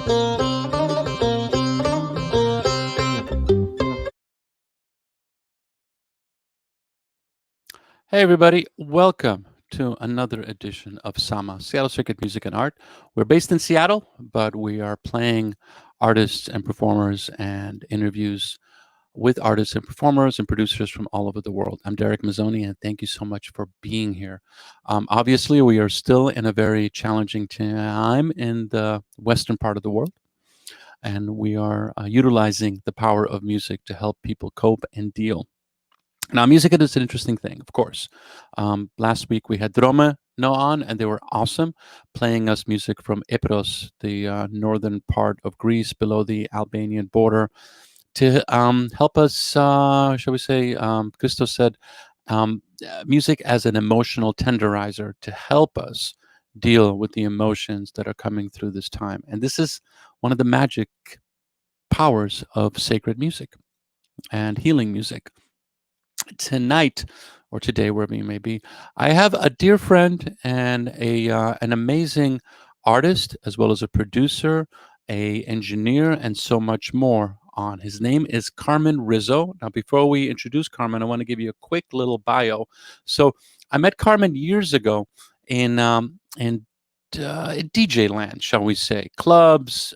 Hey, everybody, welcome to another edition of SAMA, Seattle Circuit Music and Art. We're based in Seattle, but we are playing artists and performers and interviews with artists and performers and producers from all over the world. I'm Derek Mazzoni, and thank you so much for being here. Obviously, we are still in a very challenging time in the western part of the world, and we are utilizing the power of music to help people cope and deal. Now, music is an interesting thing, of course. Last week we had Drome No on, and they were awesome, playing us music from Epirus, the northern part of Greece, below the Albanian border, to help us, shall we say, Christos said, music as an emotional tenderizer to help us deal with the emotions that are coming through this time. And this is one of the magic powers of sacred music and healing music. Tonight or today, wherever you may be, I have a dear friend and an amazing artist, as well as a producer, a engineer, and so much more on. His name is Carmen Rizzo. Now, before we introduce Carmen, I want to give you a quick little bio. So I met Carmen years ago in DJ land, shall we say, clubs,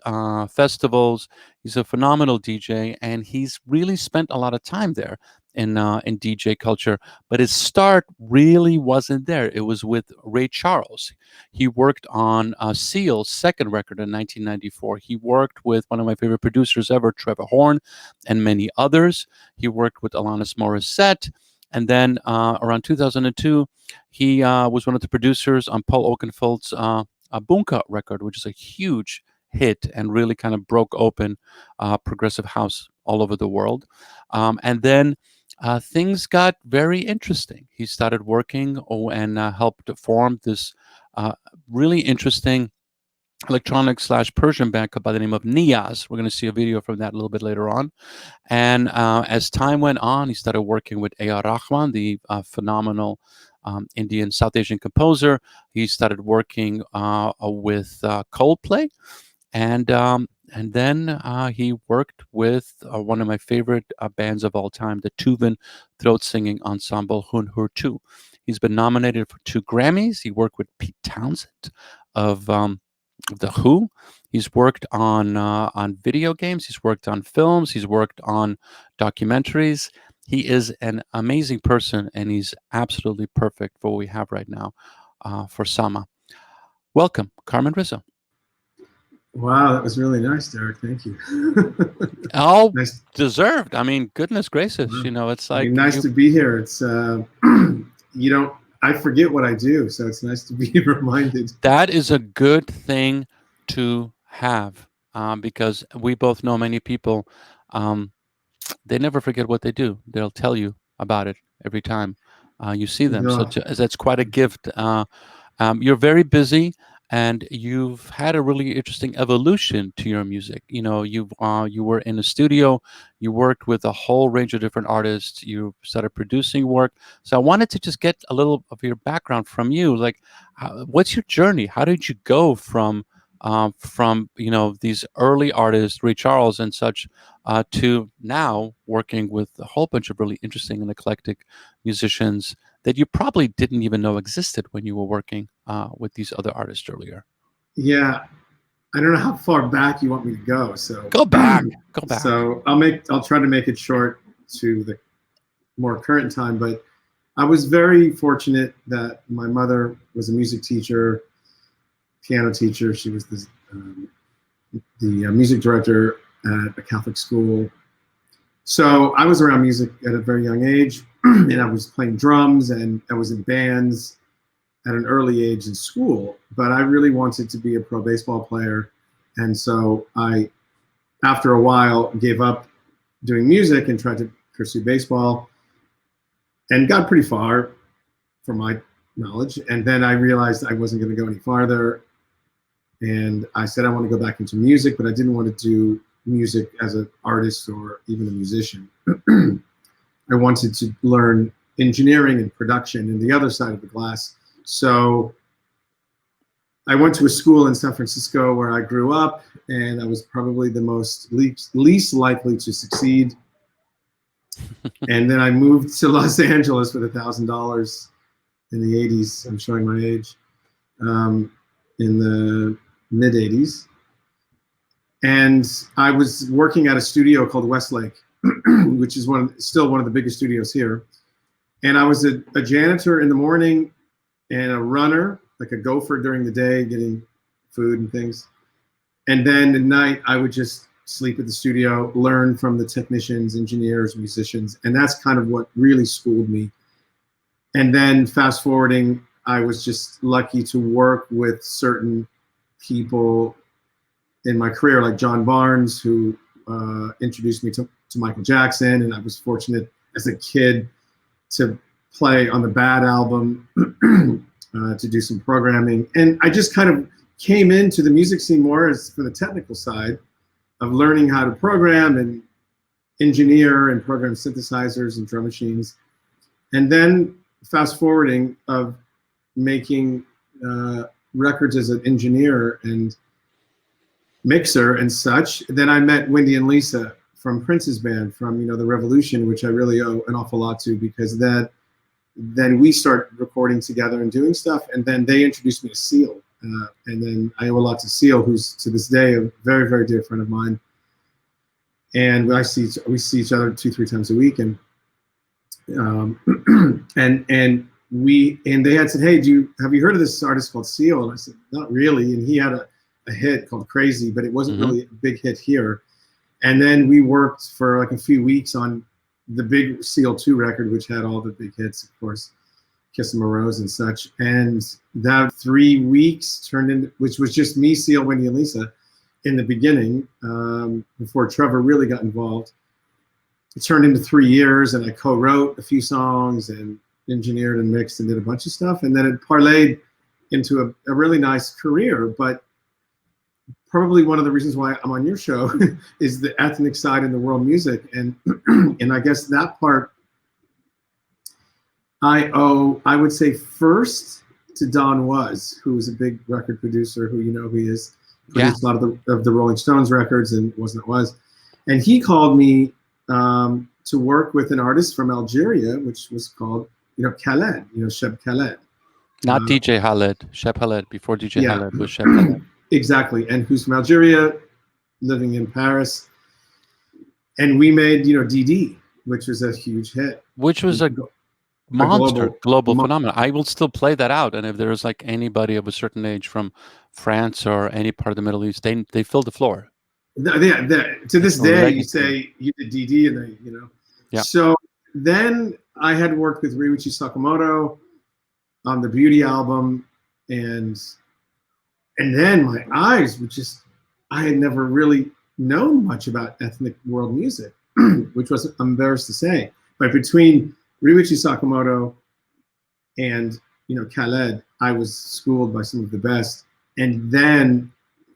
festivals. He's a phenomenal DJ, and he's really spent a lot of time there in DJ culture. But his start really wasn't there. It was with Ray Charles. He worked on Seal's second record in 1994. He worked with one of my favorite producers ever, Trevor Horn, and many others. He worked with Alanis Morissette. And then around 2002, he was one of the producers on Paul Oakenfold's Bunka record, which is a huge hit and really kind of broke open progressive house all over the world. And then things got very interesting. He started working and helped form this really interesting electronic / Persian band by the name of Niyaz. We're going to see a video from that a little bit later on. And as time went on, he started working with A.R. Rahman, the phenomenal Indian South Asian composer. He started working with Coldplay, and then he worked with one of my favorite bands of all time, the Tuvan throat singing ensemble Huun Huur Tu. He's been nominated for 2 Grammys. He worked with Pete Townshend of the Who. He's worked on video games. He's worked on films. He's worked on documentaries. He is an amazing person, and he's absolutely perfect for what we have right now for Sama. Welcome, Carmen Rizzo. Wow, that was really nice, Derek. Thank you. All Nice. deserved. I mean, goodness gracious, Wow. it's like Nice to be here. It's I forget what I do, so it's nice to be reminded. that is a good thing to have because we both know many people. They never forget what they do. They'll tell you about it every time you see them. So No. that's quite a gift. You're very busy, and you've had a really interesting evolution to your music. You were in a studio, you worked with a whole range of different artists, you started producing work. So I wanted to just get a little of your background from you. Like, what's your journey? How did you go from these early artists, Ray Charles and such, to now working with a whole bunch of really interesting and eclectic musicians that you probably didn't even know existed when you were working with these other artists earlier? Yeah, I don't know how far back you want me to go. So Go back. Go back. So I'll try to make it short to the more current time. But I was very fortunate that my mother was a music teacher, piano teacher. She was the music director at a Catholic school. So I was around music at a very young age, and I was playing drums, and I was in bands at an early age in school. But I really wanted to be a pro baseball player, and so I, after a while, gave up doing music and tried to pursue baseball, and got pretty far, from my knowledge. And then I realized I wasn't going to go any farther, and I said I want to go back into music, but I didn't want to do music as an artist or even a musician. I wanted to learn engineering and production and the other side of the glass. So I went to a school in San Francisco where I grew up, and I was probably the least likely to succeed. And then I moved to Los Angeles with $1,000 in the 80s. I'm showing my age. In the mid 80s. And I was working at a studio called Westlake, which is still one of the biggest studios here. And I was a janitor in the morning and a runner, like a gopher during the day, getting food and things. And then at night, I would just sleep at the studio, learn from the technicians, engineers, musicians. And that's kind of what really schooled me. And then fast forwarding, I was just lucky to work with certain people in my career, like John Barnes, who introduced me to Michael Jackson. And I was fortunate as a kid to play on the Bad album, to do some programming. And I just kind of came into the music scene more as for the technical side of learning how to program and engineer and program synthesizers and drum machines. And then fast forwarding of making records as an engineer and mixer and such. Then I met Wendy and Lisa from Prince's band, from the Revolution, which I really owe an awful lot to, because then we start recording together and doing stuff, and then they introduced me to Seal, and then I owe a lot to Seal, who's to this day a very, very dear friend of mine. And we see each other 2-3 times a week, and and they had said, hey, have you heard of this artist called Seal? And I said, not really. And he had a hit called Crazy, but it wasn't really a big hit here. And then we worked for like a few weeks on the big Seal 2 record, which had all the big hits, of course, Kiss 'Em a Rose and such. And that 3 weeks turned into, which was just me, Seal, Wendy, and Lisa in the beginning, before Trevor really got involved. It turned into 3 years, and I co-wrote a few songs and engineered and mixed and did a bunch of stuff. And then it parlayed into a really nice career. But probably one of the reasons why I'm on your show is the ethnic side in the world music. And and I guess that part I would say first to Don Was, who was a big record producer, who who he is, produced a lot of the Rolling Stones records, and Was. And he called me to work with an artist from Algeria, which was called Khaled, Sheb Khaled. Not DJ Khaled, Sheb Khaled. Before DJ Khaled was Sheb Khaled. Exactly, and who's from Algeria, living in Paris. And we made, DD, which was a huge hit. Which was a monster, global phenomenon. I will still play that out. And if there's like anybody of a certain age from France or any part of the Middle East, they fill the floor. To this day, you say you did DD, and they, Yeah. So then I had worked with Ryuichi Sakamoto on the Beauty album, and then my eyes were just, I had never really known much about ethnic world music, which was, I'm embarrassed to say. But between Ryuichi Sakamoto and Khaled, I was schooled by some of the best. And then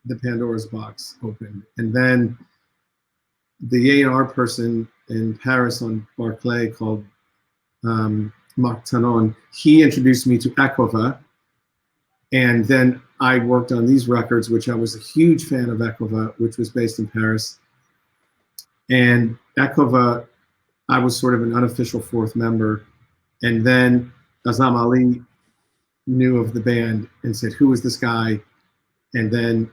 the Pandora's box opened, and then the A&R person in Paris on Barclay called Marc Tanon, he introduced me to Ekova, and then I worked on these records, which I was a huge fan of Ekova, which was based in Paris. And Ekova, I was sort of an unofficial fourth member. And then Azam Ali knew of the band and said, who is this guy? And then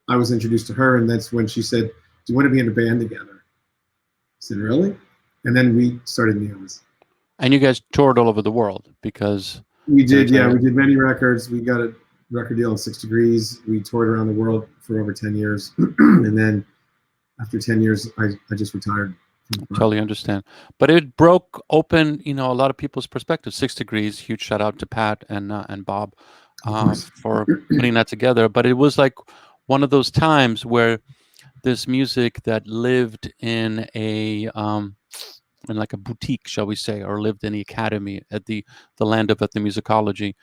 I was introduced to her, and that's when she said, do you want to be in a band together? I said, really? And then we started Niyaz. And you guys toured all over the world because... We did, yeah. We did many records. We got a record deal at 6 Degrees. We toured around the world for over 10 years. And then after 10 years, I just retired. Totally understand. But it broke open, a lot of people's perspectives. 6 Degrees, huge shout out to Pat and Bob for putting that together. But it was like one of those times where this music that lived in in like a boutique, shall we say, or lived in the academy at the land of ethnomusicology,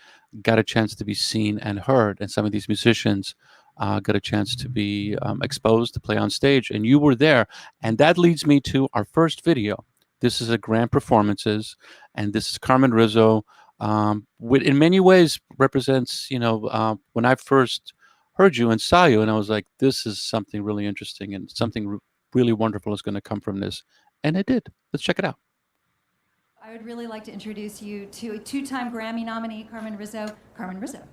got a chance to be seen and heard. And some of these musicians got a chance to be exposed, to play on stage. And you were there. And that leads me to our first video. This is a Grand Performances. And this is Carmen Rizzo in many ways represents, when I first heard you and saw you, and I was like, this is something really interesting and something really wonderful is going to come from this. And it did. Let's check it out. I would really like to introduce you to a two-time Grammy nominee, Carmen Rizzo. Carmen Rizzo.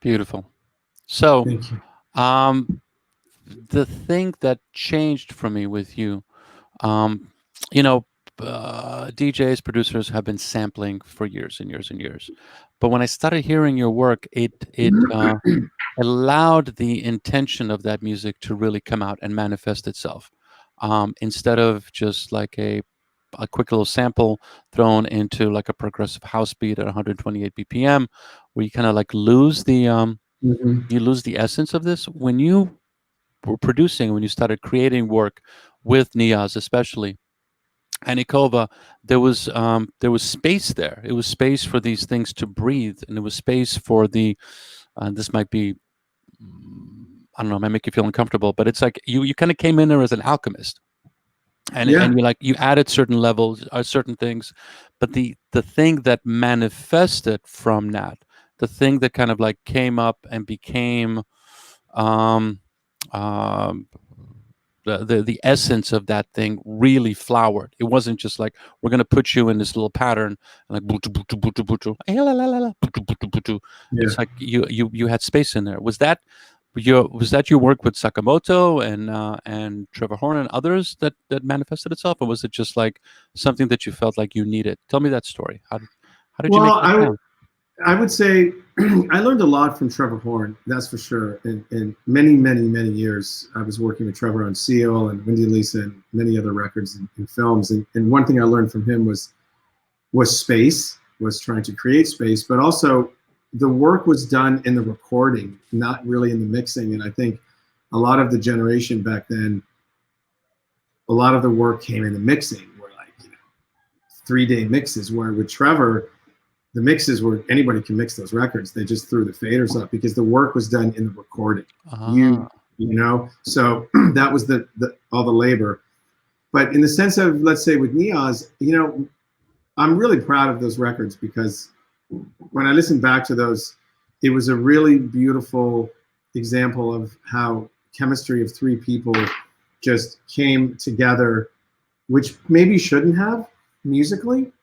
Beautiful. So, Thank you. the thing that changed for me with you, um, you know, DJs, producers have been sampling for years and years and years. But when I started hearing your work, it allowed the intention of that music to really come out and manifest itself, instead of just like a quick little sample thrown into like a progressive house beat at 128 BPM, where you kind of like lose the Mhm. you lose the essence of this. When you were producing, when you started creating work with Niyaz, especially, and Ikova, there was space there. It was space for these things to breathe, and it was space for the. This might be, I don't know, it might make you feel uncomfortable, but it's like you kind of came in there as an alchemist, and Yeah. you added certain levels, certain things, but the thing that manifested from that, the thing that kind of like came up and became, um, um, the essence of that thing really flowered. It wasn't just like, we're going to put you in this little pattern and like bootu, bootu, bootu, bootu, eh, la, la, la, la, bootu, bootu, bootu. Yeah. It's like you had space in there. Was that your work with Sakamoto and Trevor Horn and others that manifested itself, or was it just like something that you felt like you needed? Tell me that story. How did you make Well, that sound? I would say I learned a lot from Trevor Horn, that's for sure. In many, many, many years, I was working with Trevor on Seal and Wendy and Lisa and many other records and films. And one thing I learned from him was space, was trying to create space, but also the work was done in the recording, not really in the mixing. And I think a lot of the generation back then, a lot of the work came in the mixing, were like, 3-day mixes, where with Trevor, the mixes were, anybody can mix those records. They just threw the faders up because the work was done in the recording. Ah. So that was the all the labor. But in the sense of, let's say with Niyaz, I'm really proud of those records, because when I listen back to those, it was a really beautiful example of how chemistry of 3 people just came together, which maybe shouldn't have musically.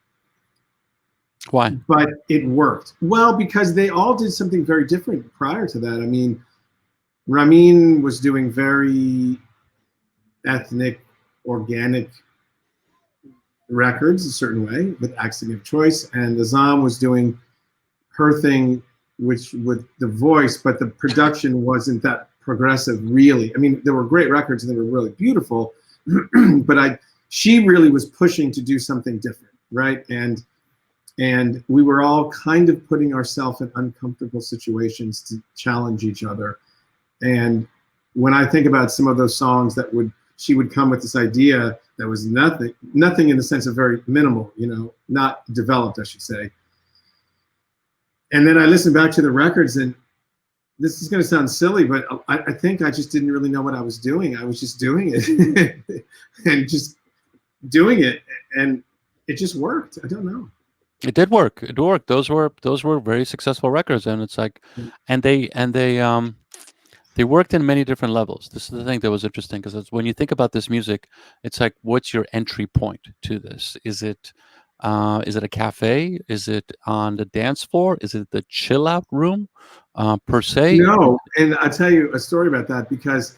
Why? But it worked. Well, because they all did something very different prior to that. I mean, Rahman was doing very ethnic, organic records a certain way with Accident of Choice, and Azam was doing her thing, which with the voice, but the production wasn't that progressive, really. I mean, there were great records and they were really beautiful, but she really was pushing to do something different, right? And we were all kind of putting ourselves in uncomfortable situations to challenge each other. And when I think about some of those songs that would she would come with this idea that was nothing in the sense of very minimal, you know, not developed, I should say. And then I listened back to the records, and this is going to sound silly, but I think I just didn't really know what I was doing. I was just doing it and just doing it, and it just worked. I don't know. It did work. It worked. Those were very successful records, and it's like, and they worked in many different levels. This is the thing that was interesting, because when you think about this music, it's like, what's your entry point to this? Is it a cafe? Is it on the dance floor? Is it the chill out room, per se? No, and I'll tell you a story about that, because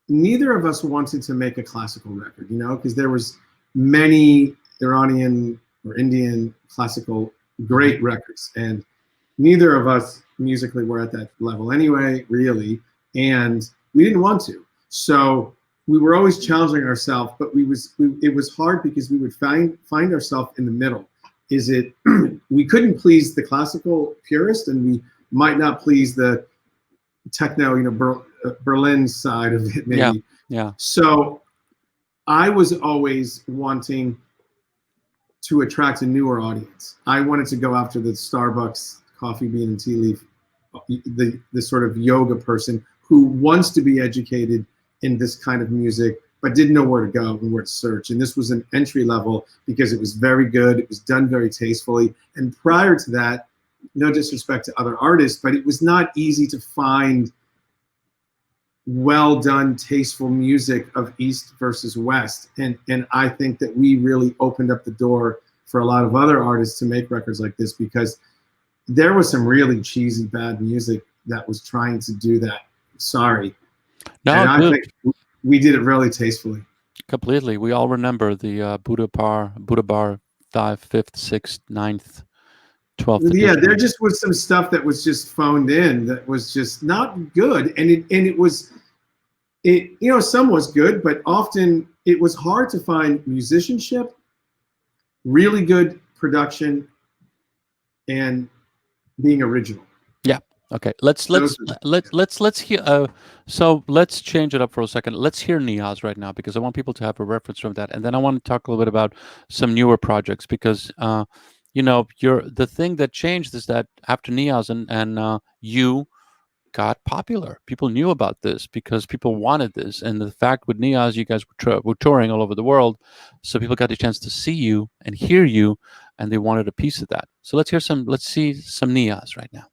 neither of us wanted to make a classical record, you know, because there was many Iranian or Indian classical great records, and neither of us musically were at that level anyway, really, and we didn't want to. So we were always challenging ourselves, but it was hard because we would find ourselves in the middle. Is it we couldn't please the classical purist, and we might not please the techno, you know, Berlin side of it, maybe. Yeah. So I was always wanting to attract a newer audience. I wanted to go after the Starbucks coffee bean and tea leaf, the sort of yoga person who wants to be educated in this kind of music, but didn't know where to go and where to search. And this was an entry level because it was very good. It was done very tastefully. And prior to that, no disrespect to other artists, but it was not easy to find well done, tasteful music of East versus West. And I think that we really opened up the door for a lot of other artists to make records like this, because there was some really cheesy, bad music that was trying to do that. Sorry. No, and I think we did it really tastefully. Completely. We all remember the Buddha Bar 5th, 5th, 6th, 9th, 12th. Yeah, there just was some stuff that was just phoned in that was just not good. And it was, you know, some was good, but often it was hard to find musicianship, really good production, and being original. Yeah. Okay. Let's hear. So let's change it up for a second. Let's hear Niyaz right now, because I want people to have a reference from that, and then I want to talk a little bit about some newer projects, because you know, the thing that changed is that after Niyaz and you got popular, people knew about this because people wanted this, and the fact with Niyaz, you guys were touring all over the world, so people got a chance to see you and hear you, and they wanted a piece of that. So let's see some Niyaz right now.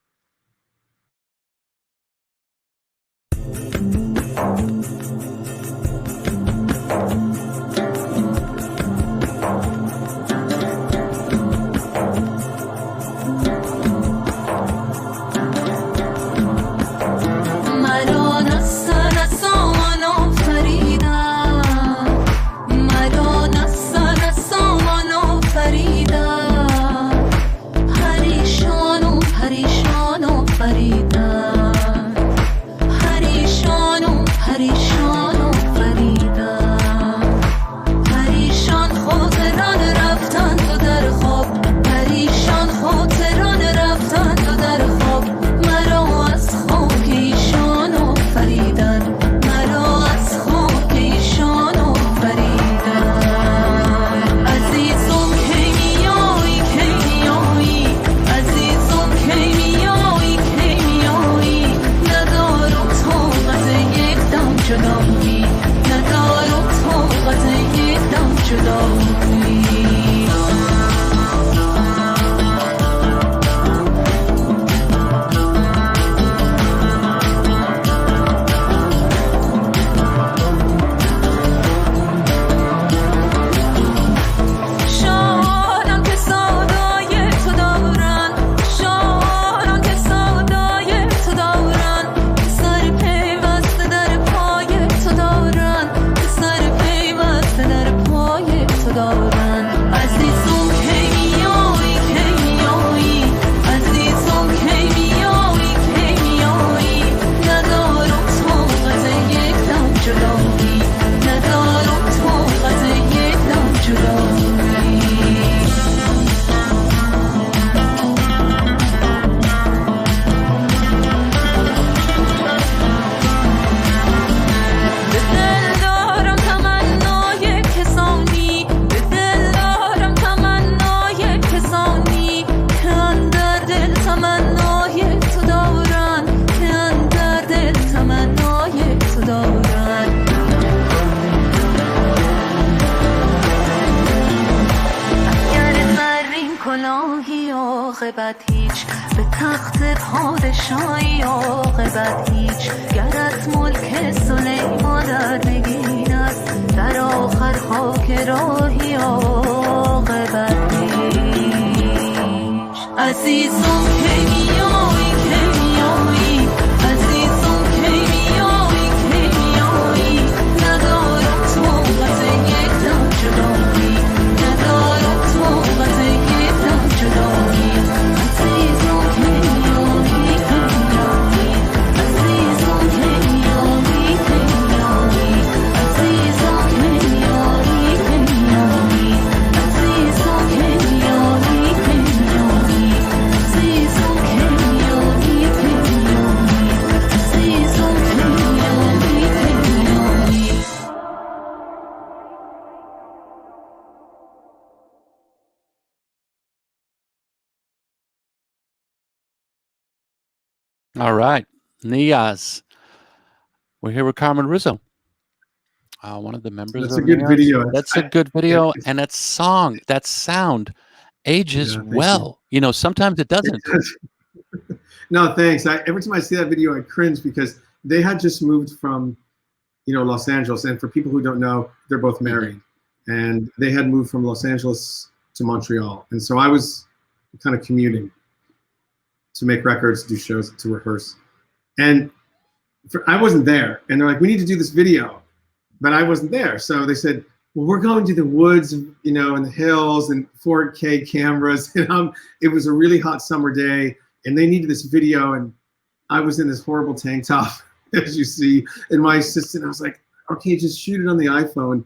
Hari Shanu, Hari Shanu. الهی عاقبت هیچ به تخت پادشاهی عاقبت هیچ گرت ملک سلیمان در نگین است در آخر خاک راهی عاقبت هیچ عزیزم کیمیایی کیمیایی عزیزم کیمیایی کیمیایی ندارد طاقت یک دم جدایی ندارد طاقت یک دم جدایی عزیزم کیمیایی کیمیایی عزیزم کیمیایی کیمیایی عزیزم کیمیایی کیمیایی عزیزم کیمیایی کیمیایی عزیزم کیمیایی کیمیایی عزیزم کیمیایی کیمیایی. All right, Niyaz. We're here with Carmen Rizzo, one of the members That's of a good Niyaz. video. That's a good video, and that song, that sound, ages Yeah, thank well. You know, sometimes it doesn't. No, thanks. Every time I see that video, I cringe because they had just moved from, Los Angeles. And for people who don't know, they're both married. And they had moved from Los Angeles to Montreal. And so I was kind of commuting to make records, do shows, to rehearse. And I wasn't there. And they're like, we need to do this video. But I wasn't there. So they said, well, we're going to the woods, in the hills and 4K cameras. And it was a really hot summer day. And they needed this video. And I was in this horrible tank top, as you see. And my assistant, I was like, okay, just shoot it on the iPhone.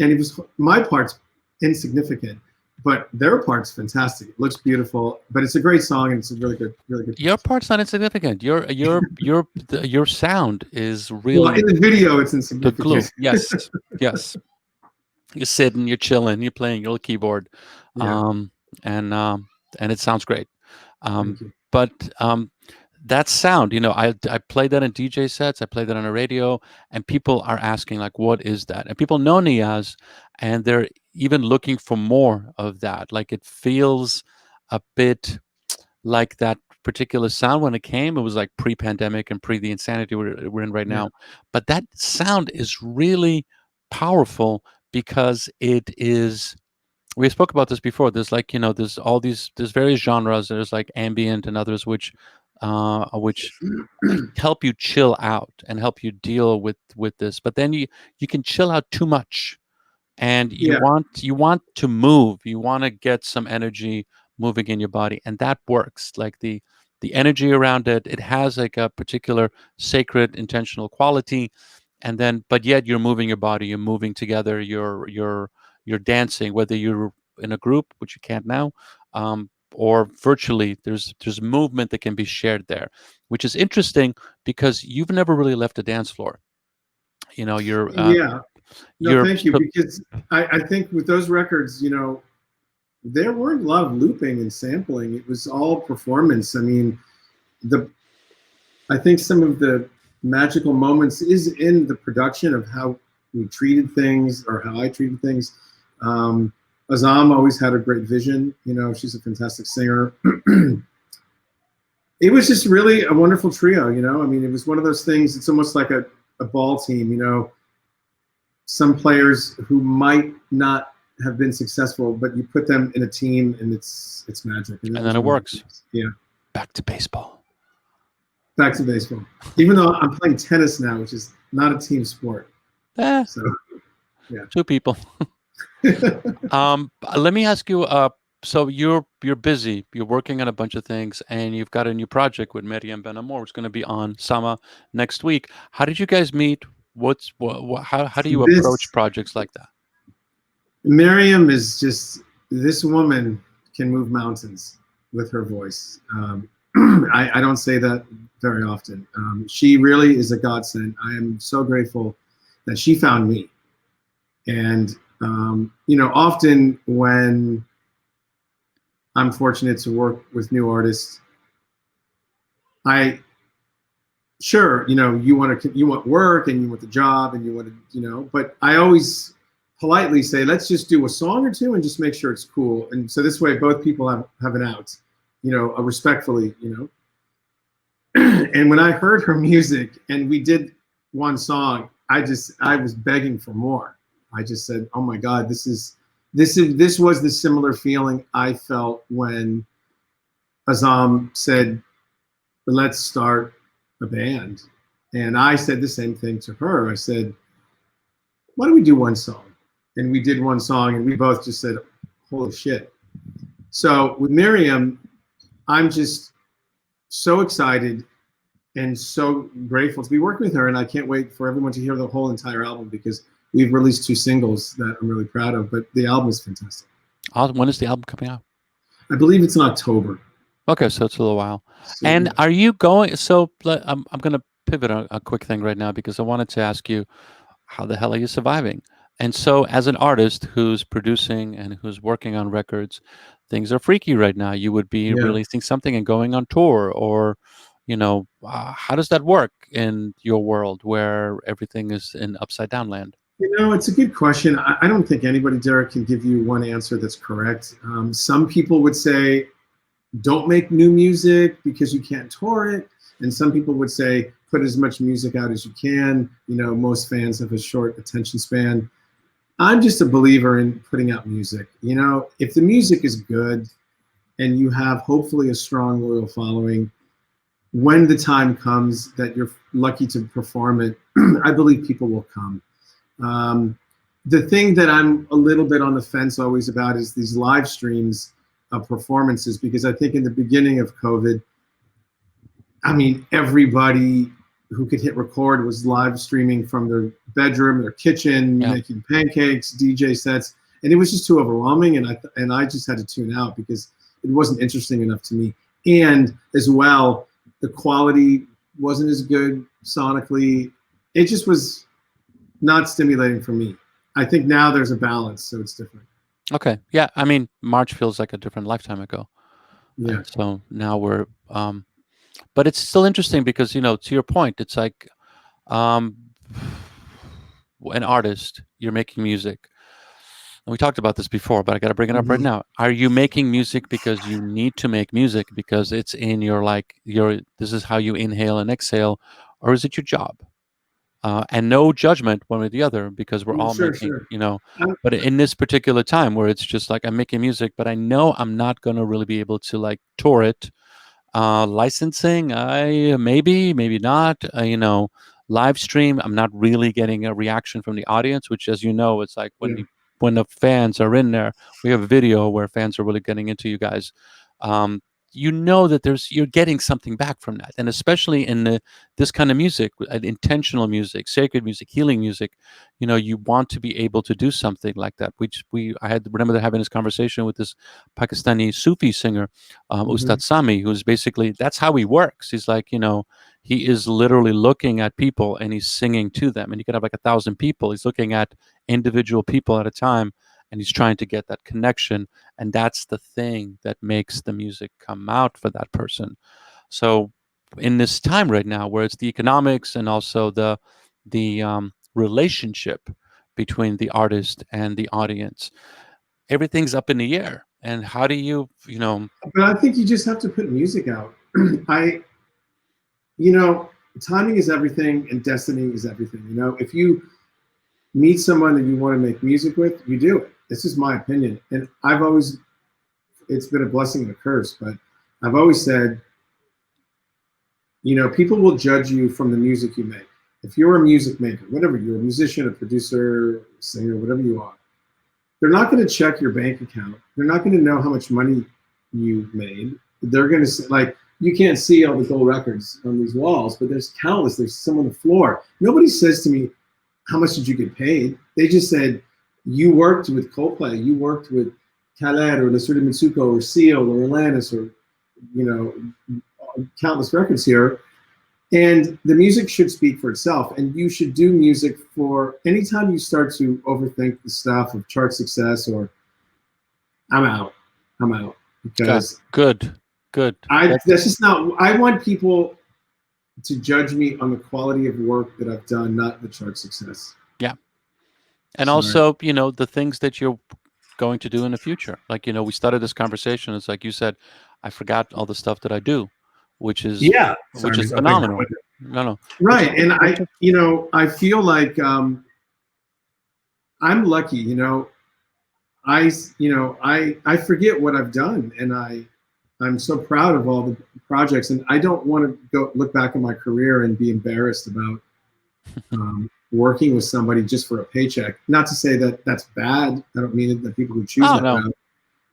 And it was, my part's insignificant. But their part's fantastic. It looks beautiful, but it's a great song and it's a really good. Your part's not insignificant. Your sound is really. Well, in the video, it's the insignificant. glue. Yes, yes. You're sitting, you're chilling, you're playing your little keyboard, Yeah. and it sounds great. Thank you. But that sound, I played that in DJ sets, I played that on the radio, and people are asking, like, what is that? And people know Niyaz, and they're even looking for more of that. Like, it feels a bit like that particular sound when it came. It was like pre-pandemic and pre the insanity we're in right Yeah. now. But that sound is really powerful because it is. We spoke about this before. There's there's all there's various genres. There's like ambient and others which help you chill out and help you deal with this. But then you can chill out too much, and you want to move. You want to get some energy moving in your body, and that works. Like the energy around it, it has like a particular sacred intentional quality, and then but yet you're moving your body, you're moving together, you're dancing, whether you're in a group, which you can't now, or virtually. There's movement that can be shared there, which is interesting because you've never really left a dance floor. You're No, you're thank you. Because I think with those records, there weren't a lot of looping and sampling. It was all performance. I mean, I think some of the magical moments is in the production of how we treated things or how I treated things. Azam always had a great vision. She's a fantastic singer. It was just really a wonderful trio. I mean, it was one of those things. It's almost like a ball team. Some players who might not have been successful, but you put them in a team and it's magic. And then it works. Yeah. Back to baseball. Back to baseball. Even though I'm playing tennis now, which is not a team sport. So, yeah. Two people. Let me ask you. So you're busy. You're working on a bunch of things, and you've got a new project with Miriam Ben Amour. It's going to be on Sama next week. How did you guys meet? How do you approach projects like that? Miriam is just, this woman can move mountains with her voice. I don't say that very often. She really is a godsend. I am so grateful that she found me. And, often when I'm fortunate to work with new artists, you want work and you want the job and you want to, but I always politely say, let's just do a song or two and just make sure it's cool. And so this way, both people have an out, respectfully, And when I heard her music and we did one song, I was begging for more. I just said, oh my God, this was the similar feeling I felt when Azam said, let's start a band. And I said the same thing to her. I said, why don't we do one song? And we did one song and we both just said, holy shit. So with Miriam, I'm just so excited and so grateful to be working with her. And I can't wait for everyone to hear the whole entire album because we've released 2 singles that I'm really proud of, but the album is fantastic. When is the album coming out? I believe it's in October. Okay, so it's a little while. So, And yeah. are you going? So I'm going to pivot a quick thing right now because I wanted to ask you, how the hell are you surviving? And so, as an artist who's producing and who's working on records, things are freaky right now. You would be Yeah. releasing something and going on tour, or how does that work in your world where everything is in upside down land? It's a good question. I don't think anybody, Derek, can give you one answer that's correct. Some people would say, don't make new music because you can't tour it. And some people would say, put as much music out as you can. Most fans have a short attention span. I'm just a believer in putting out music. If the music is good and you have hopefully a strong, loyal following, when the time comes that you're lucky to perform it, I believe people will come. The thing that I'm a little bit on the fence always about is these live streams of performances, because I think in the beginning of COVID, everybody who could hit record was live streaming from their bedroom, their kitchen, making pancakes, DJ sets, and it was just too overwhelming. And I just had to tune out because it wasn't interesting enough to me. And as well, the quality wasn't as good sonically. It just was not stimulating for me. I think now there's a balance, so it's different. Okay. Yeah. March feels like a different lifetime ago. Yeah. And so now we're, but it's still interesting because, to your point, it's like, an artist, you're making music. And we talked about this before, but I got to bring it up right now. Are you making music because you need to make music because it's in this is how you inhale and exhale, or is it your job? And no judgment one way or the other, because we're all making, but in this particular time where it's just like I'm making music, but I know I'm not going to really be able to like tour it. Licensing, maybe not, live stream, I'm not really getting a reaction from the audience, which, as you know, it's like when the fans are in there, we have a video where fans are really getting into you guys. That you're getting something back from that, and especially in this kind of music, intentional music, sacred music, healing music, you want to be able to do something like that. I remember having this conversation with this Pakistani Sufi singer, Ustad Sami, who's basically, that's how he works. He's like, he is literally looking at people and he's singing to them, and you could have like 1,000 people. He's looking at individual people at a time, and he's trying to get that connection, and that's the thing that makes the music come out for that person. So in this time right now where it's the economics and also the relationship between the artist and the audience, everything's up in the air. And how do you But I think you just have to put music out. Timing is everything and destiny is everything. If you meet someone that you want to make music with, you do it. This is my opinion. And it's been a blessing and a curse, but I've always said, people will judge you from the music you make. If you're a music maker, whatever, you're a musician, a producer, singer, whatever you are, they're not going to check your bank account. They're not going to know how much money you made. They're going to say, like, you can't see all the gold records on these walls, but there's countless. There's some on the floor. Nobody says to me, how much did you get paid? They just said, you worked with Coldplay, you worked with Khaled or Leslie Mitsuko or Seal or Alanis or, countless records here. And the music should speak for itself. And you should do music for, anytime you start to overthink the stuff of chart success or I'm out. Because good. That's just not, I want people to judge me on the quality of work that I've done, not the chart success. Yeah. And So, also, the things that you're going to do in the future. Like, we started this conversation. It's like you said, I forgot all the stuff that I do, which is yeah. Sorry, which I'm is just opening my phenomenal. window. No, no. Right, and I feel like I'm lucky. I forget what I've done, and I'm so proud of all the projects, and I don't want to go look back at my career and be embarrassed about working with somebody just for a paycheck. Not to say that that's bad. I don't mean it that people who choose that no. route,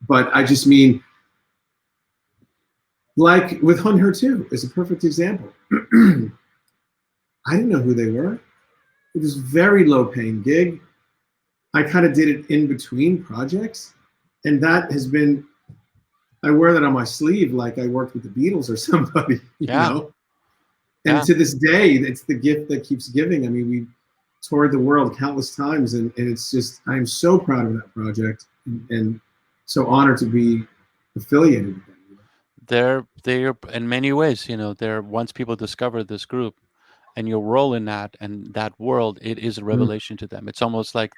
but I just mean, like with Huun Huur Tu is a perfect example. I didn't know who they were. It was a very low paying gig. I kind of did it in between projects, and that has been, I wear that on my sleeve like I worked with the Beatles or somebody, you know? And to this day, it's the gift that keeps giving. I mean, we toured the world countless times, and it's just, I'm so proud of that project and so honored to be affiliated with them. They're in many ways, they're, once people discover this group and your role in that and that world, it is a revelation to them. It's almost like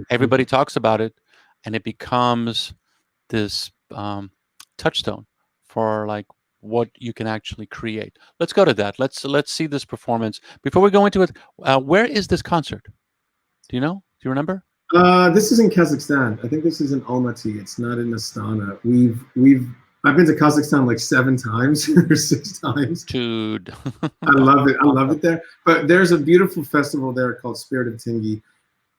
everybody talks about it, and it becomes this touchstone for like what you can actually create. Let's go to that. Let's see this performance. Before we go into it, where is this concert? Do you know? Do you remember? This is in Kazakhstan. I think this is in Almaty. It's not in Astana. I've been to Kazakhstan like 7 times or 6 times. Dude. I love it. I love it there. But there's a beautiful festival there called Spirit of Tingi.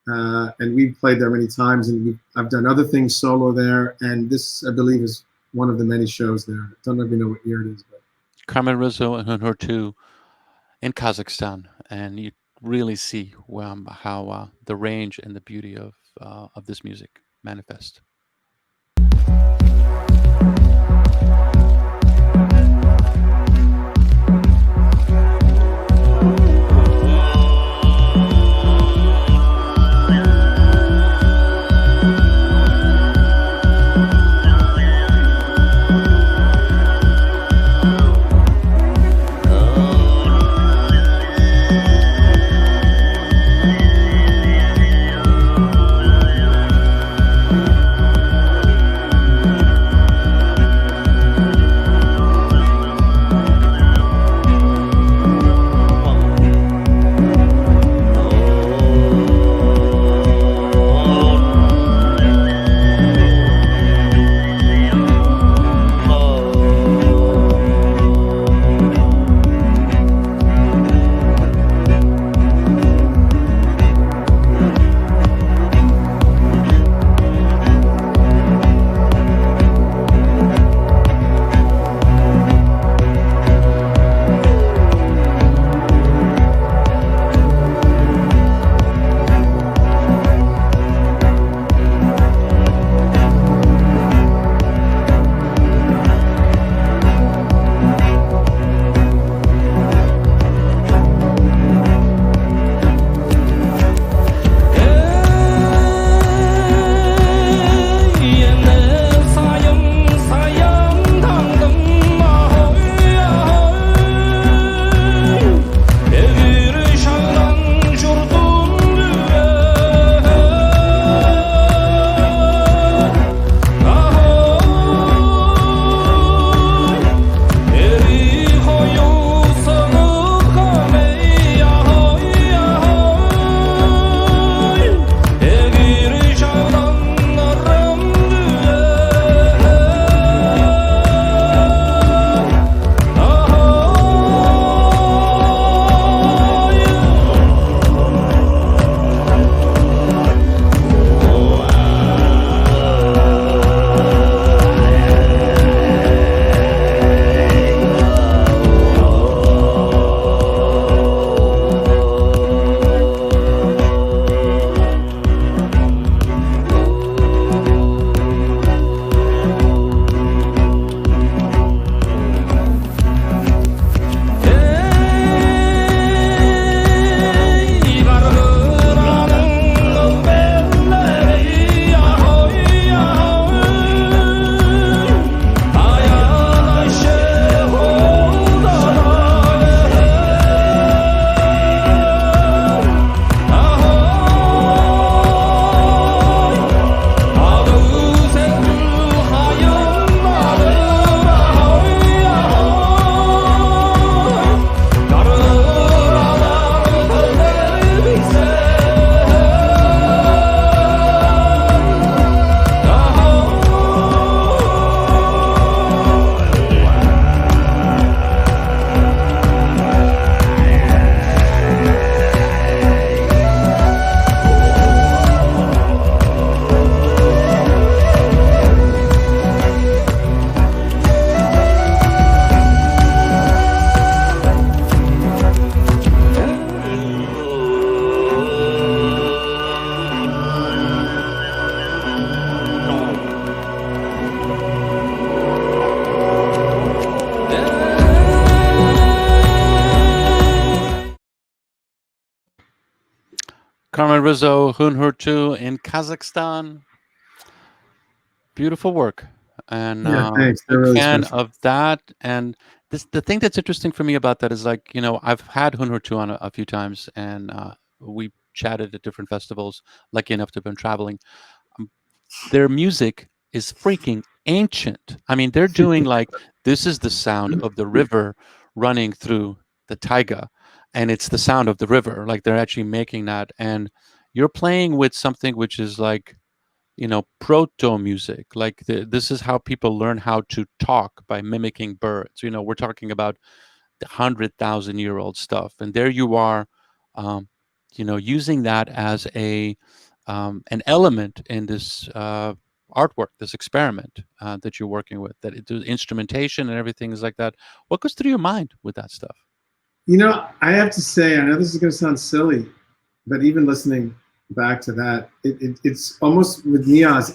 And we've played there many times, and I've done other things solo there. And this, I believe, is one of the many shows there. I don't even know what year it is. But Carmen Rizzo and Huun Huur Tu in Kazakhstan. And you really see how the range and the beauty of this music manifest. Carmen Rizzo, Huun Huur Tu in Kazakhstan. Beautiful work. And Yeah, thanks. They're big really fan special. of that. And the thing that's interesting for me about that is, like, I've had Huun Huur Tu on a few times, and we chatted at different festivals, lucky enough to have been traveling. Um, their music is freaking ancient. I mean, they're doing like, this is the sound of the river running through the taiga, and it's the sound of the river. Like, they're actually making that, and you're playing with something which is like, proto music. Like, this is how people learn how to talk, by mimicking birds. We're talking about the 100,000-year-old stuff, and there you are, using that as an element in this artwork, this experiment that you're working with, that the instrumentation and everything is like that. What goes through your mind with that stuff? I have to say, I know this is going to sound silly, but even listening back to that, it's almost with Niyaz,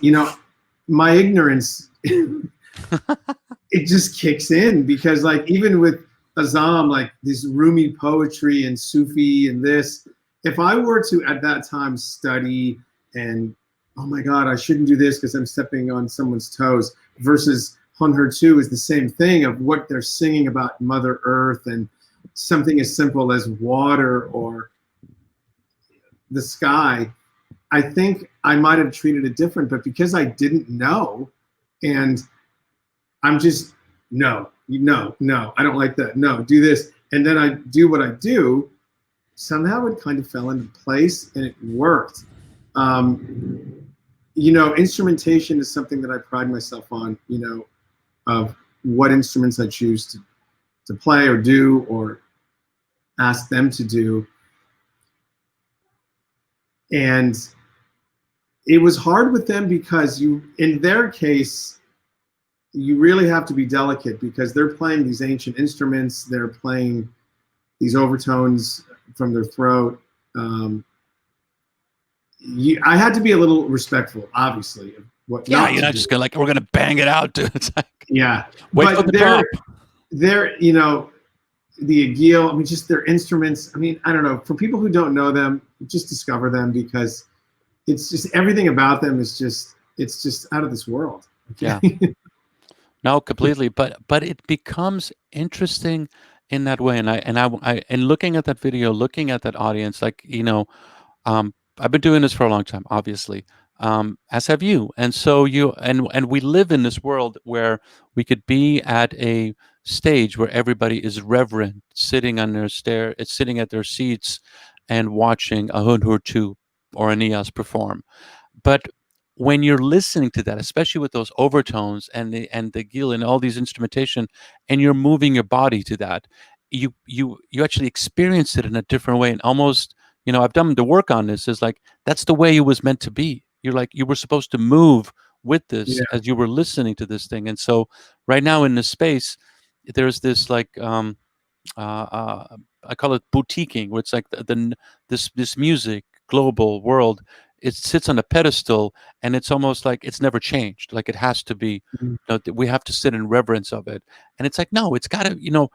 my ignorance, it just kicks in, because like, even with Azam, like this Rumi poetry and Sufi and this, if I were to at that time study and, oh my God, I shouldn't do this because I'm stepping on someone's toes, versus Huun Huur Tu is the same thing, of what they're singing about Mother Earth and something as simple as water or the sky. I think I might have treated it different, but because I didn't know, and I'm just, no, I don't like that. No, do this. And then I do what I do. Somehow it kind of fell into place and it worked. Instrumentation is something that I pride myself on, of what instruments I choose to play or do or ask them to do. And it was hard with them because in their case, you really have to be delicate, because they're playing these ancient instruments. They're playing these overtones from their throat. I had to be a little respectful, obviously. Of what Yeah, you're not just gonna, like, we're gonna bang it out, dude. It's like, yeah, wait for the drop. They're the agil, I mean, just their instruments. I mean, I don't know. For people who don't know them, just discover them, because it's just, everything about them is just, it's just out of this world. Yeah. No, completely. But it becomes interesting in that way. And looking at that video, looking at that audience, like, I've been doing this for a long time, obviously, as have you. And so and we live in this world where we could be at a stage where everybody is reverent, sitting on their sitting at their seats and watching a Huun Huur Tu or a Niyaz perform. But when you're listening to that, especially with those overtones and the gil and all these instrumentation, and you're moving your body to that, you actually experience it in a different way. And almost, I've done the work on this, is like, that's the way it was meant to be. You're like, you were supposed to move with this as you were listening to this thing. And so right now in this space, there's this, like, I call it boutiquing, where it's like this music global world, it sits on a pedestal, and it's almost like it's never changed. Like, it has to be, we have to sit in reverence of it. And it's like, no, it's got to,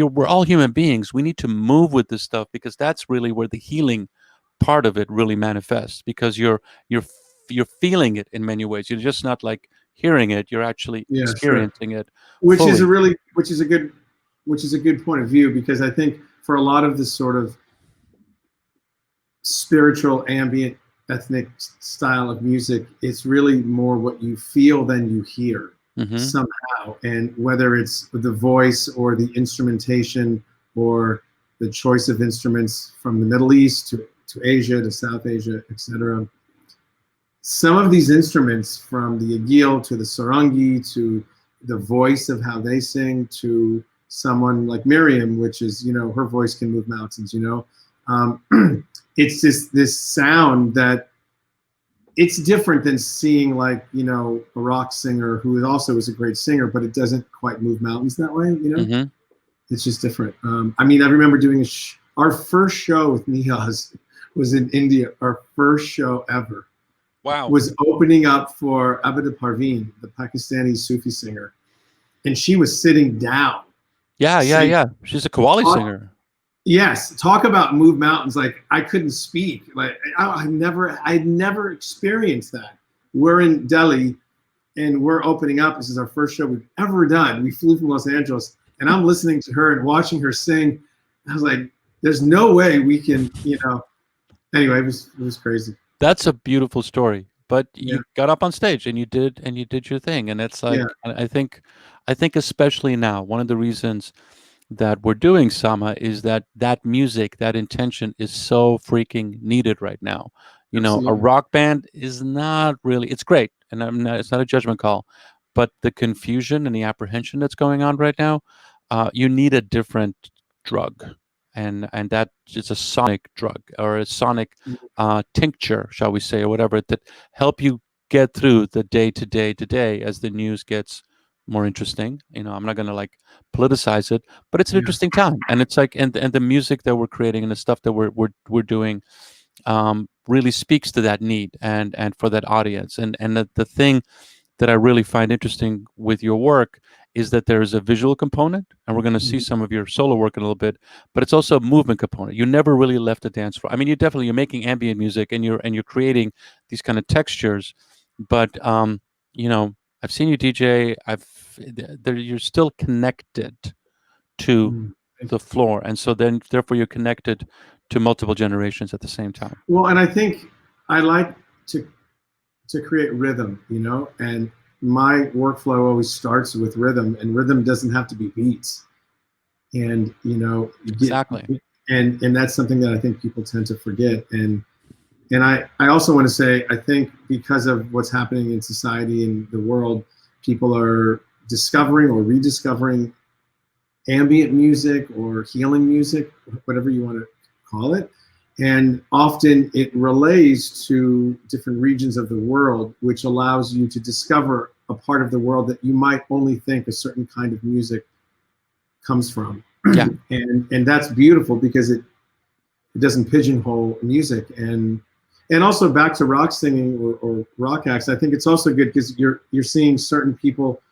we're all human beings. We need to move with this stuff, because that's really where the healing part of it really manifests, because you're feeling it in many ways. You're just not like hearing it, you're actually experiencing it. Which fully. is a good point of view, because I think for a lot of this sort of spiritual, ambient, ethnic style of music, it's really more what you feel than you hear somehow. And whether it's the voice or the instrumentation or the choice of instruments from the Middle East to Asia to South Asia, etc. Some of these instruments, from the agil to the sarangi to the voice of how they sing, to someone like Miriam, which is, her voice can move mountains, it's just this sound that it's different than seeing, like, a rock singer who also is a great singer, but it doesn't quite move mountains that way, It's just different. I mean, I remember doing our first show with Niyaz was in India, our first show ever. Wow. Was opening up for Abida Parveen, the Pakistani Sufi singer. And she was sitting down. Yeah. She's a Qawwali singer. Yes, talk about move mountains. Like I couldn't speak. Like I'd never experienced that. We're in Delhi, and we're opening up. This is our first show we've ever done. We flew from Los Angeles, and I'm listening to her and watching her sing. I was like, "There's no way we can," Anyway, it was crazy. That's a beautiful story. But you Yeah. got up on stage and you did your thing. And it's like, Yeah. I think especially now, one of the reasons that we're doing Sama is that music, that intention is so freaking needed right now. A Absolutely. rock band is not really, it's great. And it's not a judgment call, but the confusion and the apprehension that's going on right now, you need a different drug. And that is a sonic drug or a sonic tincture, shall we say, or whatever, that help you get through the day to day as the news gets more interesting. I'm not going to like politicize it, but it's an Yeah. interesting time. And it's like, and the music that we're creating and the stuff that we're doing really speaks to that need and for that audience. And the thing that I really find interesting with your work is that there is a visual component, and we're going to see some of your solo work in a little bit, but it's also a movement component. You never really left the dance floor. I mean, you're making ambient music and you're creating these kind of textures, but I've seen you DJ. You're still connected to the floor, and so then therefore you're connected to multiple generations at the same time. Well, and I think I like to create rhythm, and my workflow always starts with rhythm, and rhythm doesn't have to be beats. And Exactly. And that's something that I think people tend to forget. And I also want to say, I think because of what's happening in society and the world, people are discovering or rediscovering ambient music or healing music, whatever you want to call it. And often it relays to different regions of the world, which allows you to discover a part of the world that you might only think a certain kind of music comes from. Yeah. And that's beautiful because it doesn't pigeonhole music. And also back to rock singing or rock acts, I think it's also good because you're seeing certain people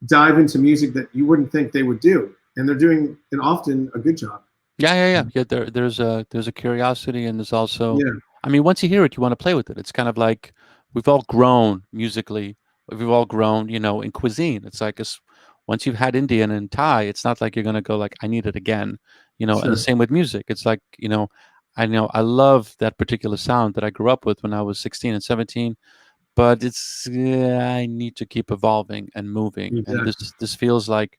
dive into music that you wouldn't think they would do. And they're doing often a good job. Yeah. There's a curiosity, and there's also, I mean, once you hear it, you want to play with it. It's kind of like we've all grown musically. We've all grown, in cuisine. It's like once you've had Indian and Thai, it's not like you're going to go like, I need it again, Sure. And the same with music. It's like, I love that particular sound that I grew up with when I was 16 and 17, but I need to keep evolving and moving. Exactly. And this feels like,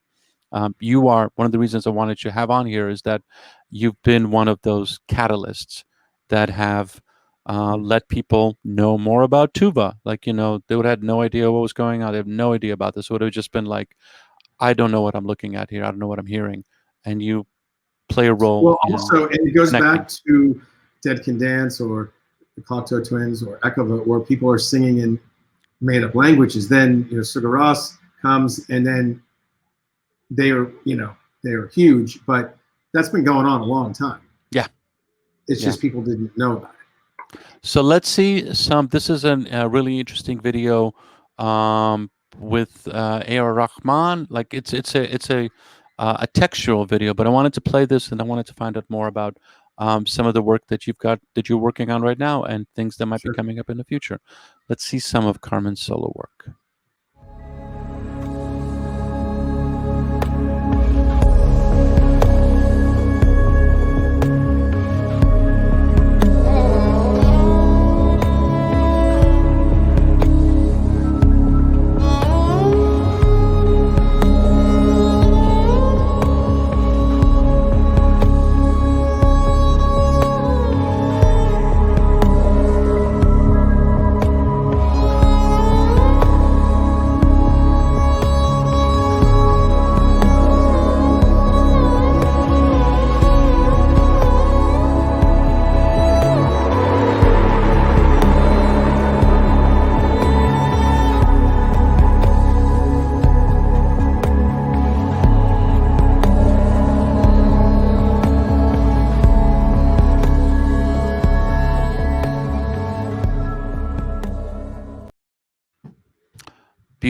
you are one of the reasons I wanted to have on here is that you've been one of those catalysts that have let people know more about tuba. Like, they would have had no idea what was going on. They have no idea about this. It would have just been like, I don't know what I'm looking at here. I don't know what I'm hearing. And you play a role. Well, also, and it goes connecting. back to Dead Can Dance or the Cocteau Twins or Echo, where people are singing in made-up languages. Then, Sugar Ross comes, and then they are huge, but that's been going on a long time. Yeah. It's just people didn't know about it. So let's see this is a really interesting video with A.R. Rahman. Like it's a textural video, but I wanted to play this and I wanted to find out more about some of the work that you're working on right now and things that might be coming up in the future. Let's see some of Carmen's solo work.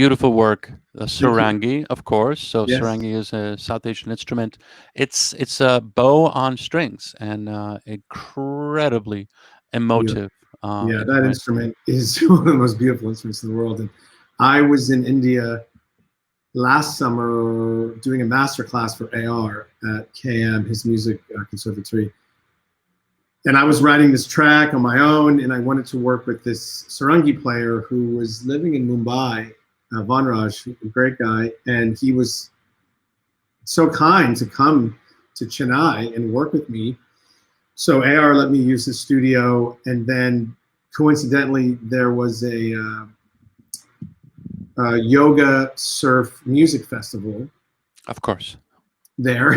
beautiful work. The Thank you. sarangi, of course. So Yes. sarangi is a South Asian instrument. It's a bow on strings and incredibly emotive. Yeah, that instrument is one of the most beautiful instruments in the world. And I was in India last summer doing a master class for AR at KM, his music conservatory. And I was writing this track on my own, and I wanted to work with this sarangi player who was living in Mumbai, Vanraj, a great guy, and he was so kind to come to Chennai and work with me. So AR let me use his studio, and then coincidentally there was a yoga surf music festival. Of course. There,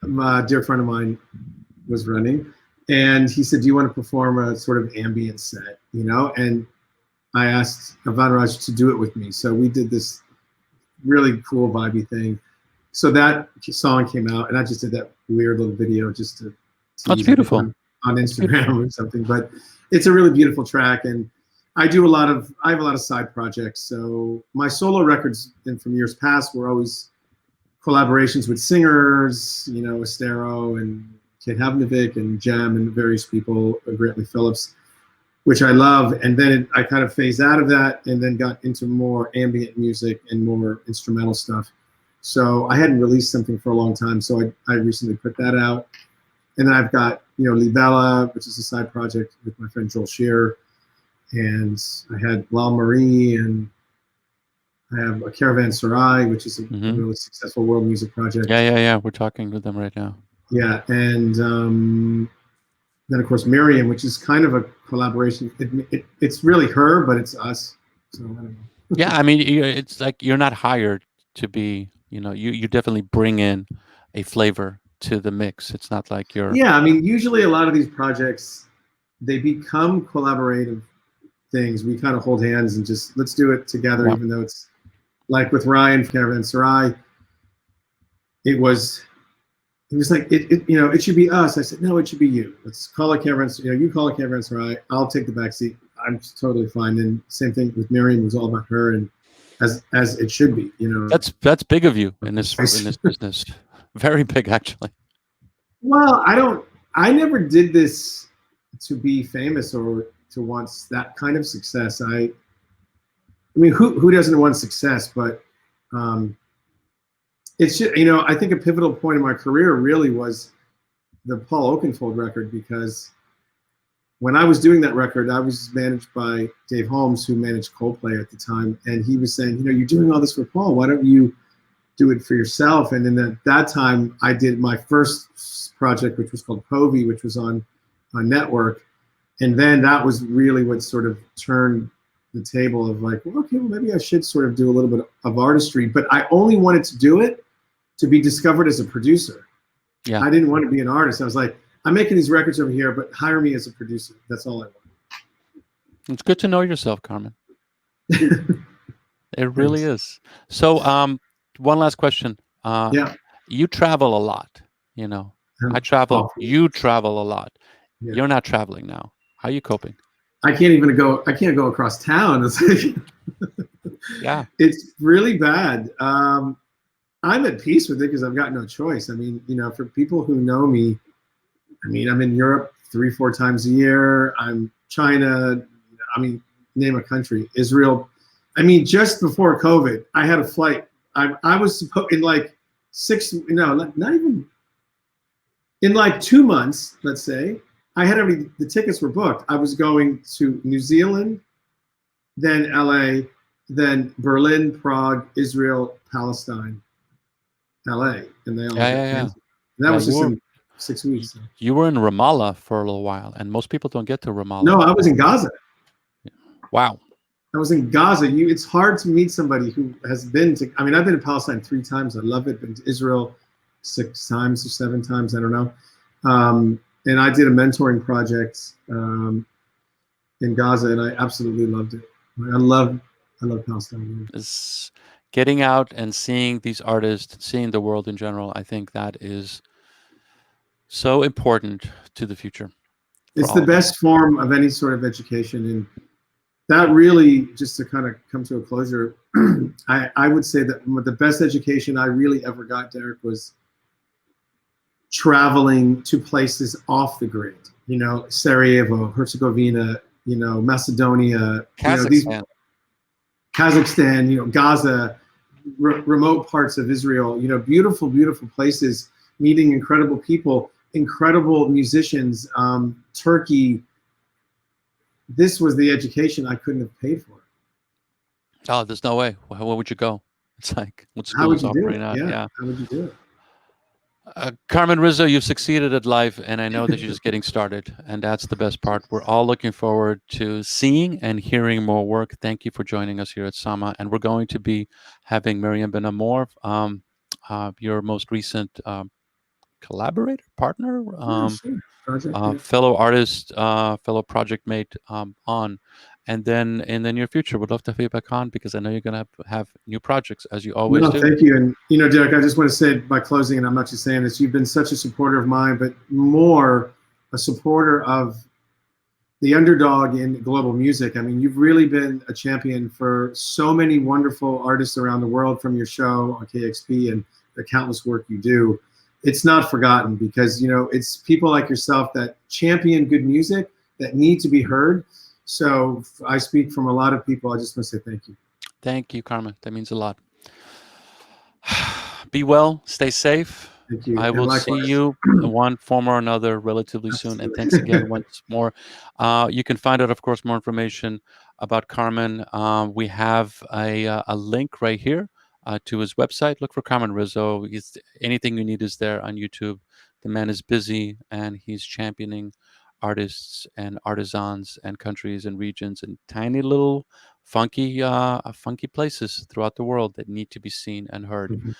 a dear friend of mine was running, and he said, "Do you want to perform a sort of ambient set?" You know, and I asked Vanraj to do it with me. So we did this really cool vibey thing. So that song came out, and I just did that weird little video just to That's beautiful on Instagram or something. But it's a really beautiful track, and I have a lot of side projects. So my solo records from years past were always collaborations with singers, you know, Estero and Kate Havnovic and Jem and various people, Brantley Phillips, which I love. And then I kind of phased out of that and then got into more ambient music and more instrumental stuff. So I hadn't released something for a long time, so I recently put that out. And then I've got, you know, Libella, which is a side project with my friend Joel Shearer. And I had Lal Marie, and I have a Caravan Sarai, which is a really successful world music project. Yeah. We're talking with them right now. Yeah, and then of course Miriam, which is kind of a collaboration. It's really her, but it's us. So I don't know. Yeah, I mean, it's like you're not hired to be, you know, you definitely bring in a flavor to the mix. It's not like you're. Yeah, I mean, usually a lot of these projects, they become collaborative things. We kind of hold hands and just let's do it together, even though it's like with Ryan Caravan Sarai. It was like it should be us. I said no, it should be you. Let's call it Caravan. You know, you call it Caravan Sarai. I'll take the back seat. I'm totally fine. And same thing with Miriam, was all about her, and as it should be. You know, that's big of you in this business. Very big, actually. Well, I never did this to be famous or to want that kind of success. I mean, who doesn't want success? But it's just, you know, I think a pivotal point in my career really was the Paul Oakenfold record, because when I was doing that record, I was managed by Dave Holmes, who managed Coldplay at the time, and he was saying, you know, you're doing all this for Paul. Why don't you do it for yourself? And then at that time, I did my first project, which was called Povey, which was on Network. And then that was really what sort of turned the table of like, well, okay, well, maybe I should sort of do a little bit of artistry. But I only wanted to do it to be discovered as a producer. Yeah. I didn't want to be an artist. I was like, I'm making these records over here, but hire me as a producer. That's all I want. It's good to know yourself, Carmen. It really is. So one last question. Yeah. You travel a lot, you know. I travel. You travel a lot. Yeah. You're not traveling now. How are you coping? I can't go across town. It's like, yeah, it's really bad. I'm at peace with it because I've got no choice. I mean, you know, for people who know me, I mean, I'm in Europe 3-4 times a year. I'm China. I mean, name a country. Israel. I mean, just before COVID, I had a flight. I was supposed in like not even in like 2 months, let's say. I had the tickets were booked. I was going to New Zealand, then LA, then Berlin, Prague, Israel, Palestine, LA, and they all got canceled. And that was just in 6 weeks. You were in Ramallah for a little while, and most people don't get to Ramallah. No, I was in Gaza. Wow. I was in Gaza. It's hard to meet somebody who has been to. I mean, I've been to Palestine 3 times. I love it. Been to Israel 6 times or 7 times. I don't know. And I did a mentoring project in Gaza, and I absolutely loved it. I love Palestine. It's getting out and seeing these artists, seeing the world in general. I think that is so important to the future. It's the best form of any sort of education, and that really, just to kind of come to a closure, I would say that the best education I really ever got, Derek, was traveling to places off the grid. You know, Sarajevo, Herzegovina, you know, Macedonia, you know, these Kazakhstan. Kazakhstan, you know, Gaza, remote parts of Israel, you know, beautiful, beautiful places, meeting incredible people, incredible musicians, Turkey. This was the education I couldn't have paid for. Oh, there's no way. Where would you go? It's like what How school would is you do offering it? out. Yeah, Yeah. how would you do it? Carmen Rizzo, you've succeeded at life, and I know that you're just getting started, and that's the best part. We're all looking forward to seeing and hearing more work. Thank you for joining us here at Sama, and we're going to be having Miriam Ben Amour, your most recent collaborator, partner, Yeah, sure. Project, yeah. fellow artist, fellow project mate on. And then in the near future, we'd love to have you back on because I know you're going to have new projects as you always No, do. thank you. And, you know, Derek, I just want to say by closing, and I'm not just saying this, you've been such a supporter of mine, but more a supporter of the underdog in global music. I mean, you've really been a champion for so many wonderful artists around the world from your show on KXP and the countless work you do. It's not forgotten because, you know, it's people like yourself that champion good music that need to be heard. So I speak from a lot of people. I just want to say thank you. Thank you, Carmen. That means a lot. Be well, stay safe. Thank you. I And will see likewise. you in one form or another relatively soon. And thanks again once more. You can find out, of course, more information about Carmen. We have a link right here to his website. Look for Carmen Rizzo. Anything you need is there on YouTube. The man is busy and he's championing artists and artisans and countries and regions and tiny little funky places throughout the world that need to be seen and heard.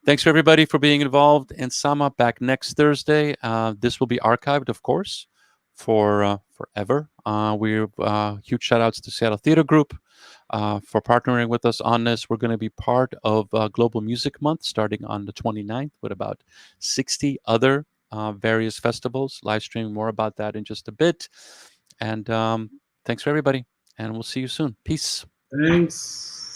Thanks for everybody for being involved in Sama. Back next Thursday. This will be archived, of course, for forever. We're huge shout outs to Seattle Theater Group for partnering with us on this. We're going to be part of Global Music Month starting on the 29th with about 60 other various festivals. Live streaming more about that in just a bit. And thanks for everybody. And we'll see you soon. Peace. Thanks.